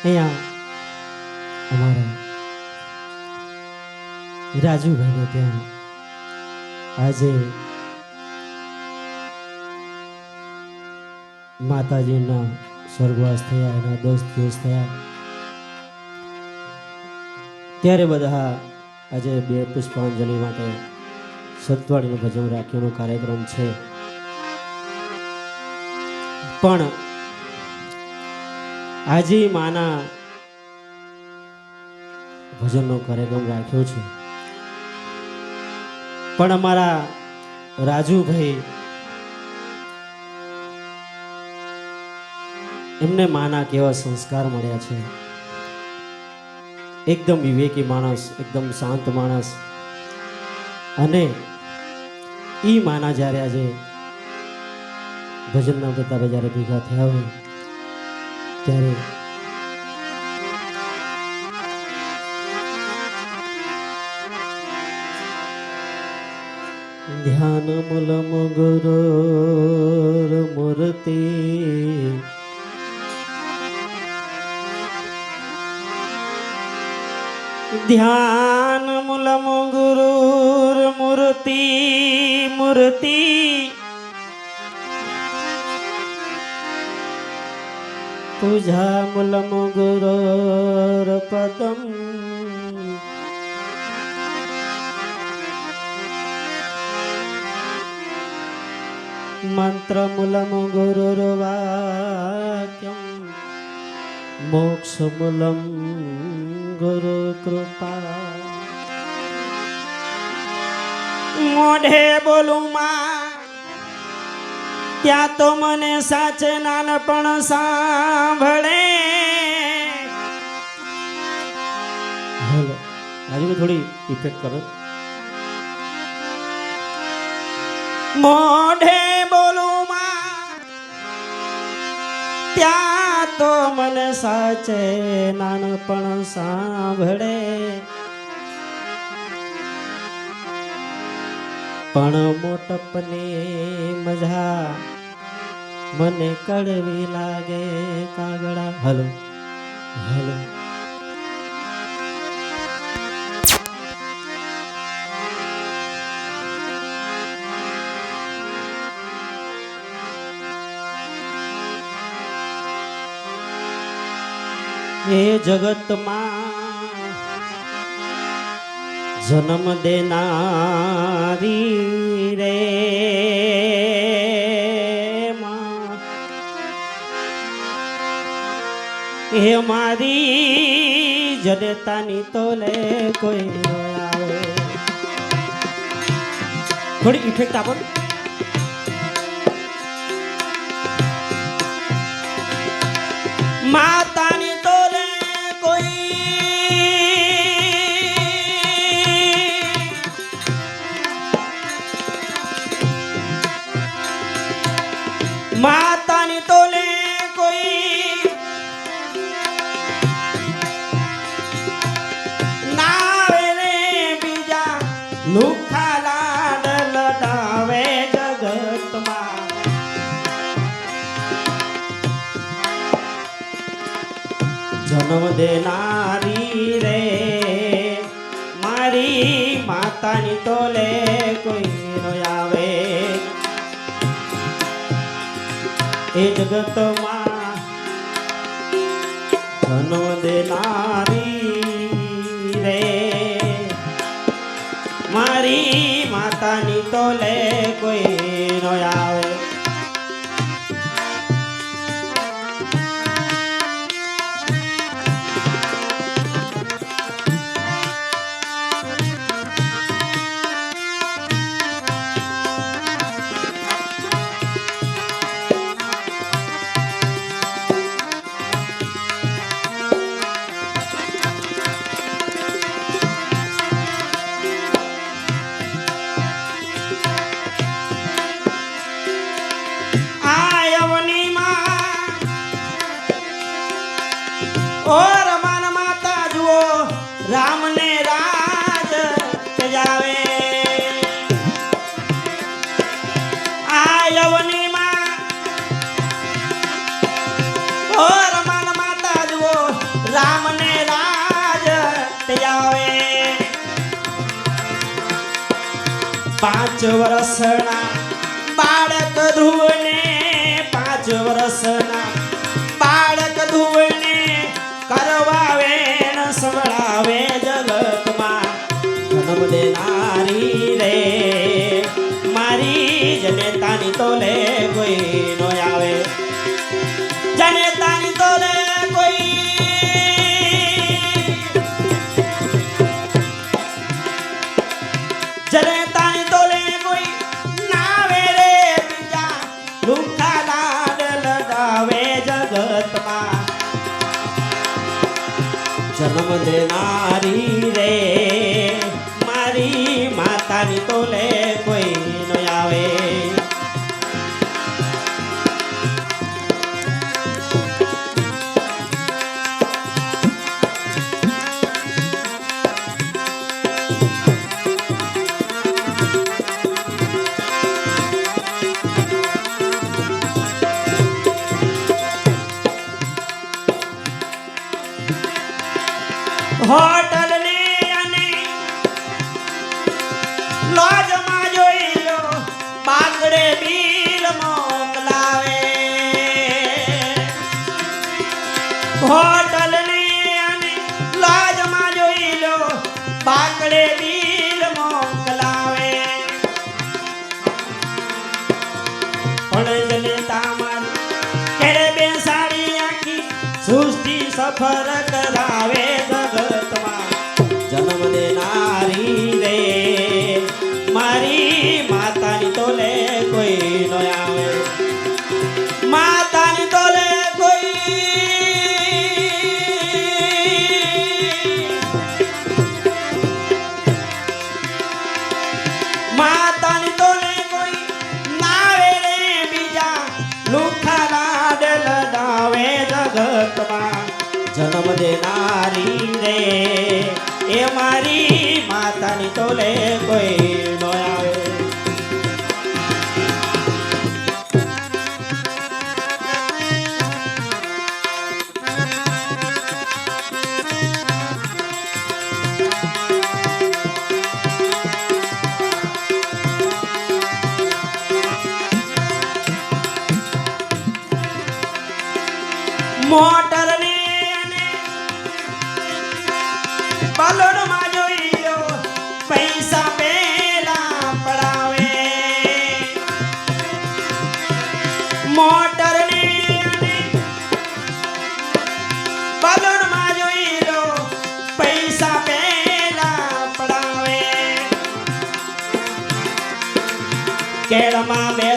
અહીંયા અમારા રાજુભાઈને ત્યાં આજે માતાજીના સ્વર્ગવાસ થયા, એના 10 દિવસ થયા, ત્યારે બધા આજે બે પુષ્પાંજલિ માટે સતવાડીનું ભજન રાખવાનો કાર્યક્રમ છે. પણ આજે માના ભજનનો કાર્યક્રમ રાખ્યો છે. પણ અમારા રાજુભાઈ એમને માના કેવા સંસ્કાર મળ્યા છે. એકદમ વિવેકી માણસ, એકદમ શાંત માણસ. અને ઈ માના જ્યારે આજે ભજનના પ્રતાપે જ્યારે ભેગા થયા હોય ત્યારે ધ્યાન મૂલમ ગુરુર મૂર્તિ ધ્યાન મૂલમ ગુરુર મૂર્તિ મૂર્તિ પૂજા મૂલમ ગુરુર પદમ મંત્ર મૂલમ ગુરુર વાક્યમ મોક્ષ મૂલમ ગુરુ કૃપા. મોઢે બોલું માં ત્યાં તો મને સાચે નાનપણ સાંભળે. હેલો રાજુ થોડી ઇફેક્ટ કરો. મોઢે બોલું માં ત્યાં તો મને સાચે નાનપણ સાંભળે. પણ મોટપની મજા મને કડવી લાગે કાગડા. હલો હલો એ જગતમાં જન્મ દેનારી રે માં, એ મારી જડતાની તોલે કોઈ આવે. થોડી ઇફેક્ટ આપો. માતાની તોલે માતાની તોલે કોઈ નાવે રે બીજા લુખા લાડ લડાવે જગતમાં. જન્મ દેનારી રે મારી માતાની તોલે કોઈ નો આવે. એ જગતમાં જન્મ દેનારી રે મારી માતાની તોલે કોઈ નો આવે. ઓ રમાન માતા જુઓ રામ ને રાજ સજાવે. આ યવની માં ઓ રમાન માતા જુઓ 5 વર્ષના બાળક ધ્રુવને 5 વર્ષના બાળક ધ્રુવને કરવાવે ન સંભળાવે જગતમાં જન્મ દેનારી રે મારી જનેતાની તોલે કોઈ નો આવે જનેતાની તોલે કોઈ જનેતાની તોલે કોઈ નાવે રે બીજા લુખા લાડ લડાવે જગતમાં જન્મ દેનારી રે મારી માતાની તોલે કોઈ નો આવે હોટલ ને અને લોજમાં જોઈ લો બાગડે બિલ મોકલાવે હોટલ ને અને લોજમાં જોઈ લો બાગડે બિલ મોકલાવે પણ જનતા મારી કેડે બેસાડી આખી સૃષ્ટિ સફર કરાવે જન્મ દેનારી રે મારી માતાની તોલે કોઈ નો આવે માતાની તોલે કોઈ માતાની તોલે કોઈ નાવે રે બીજા લુખા લાડ લડાવે જગતમાં જન્મ દેનારી રે એ મારી માતાની તોલે કોઈ નો આવે મોટર ને બલોડમાં જોઈ લો પૈસા પેલા પડાવે મોટર ને બલોડમાં જોઈ લો પૈસા પેલા પડાવે કેળમાં બે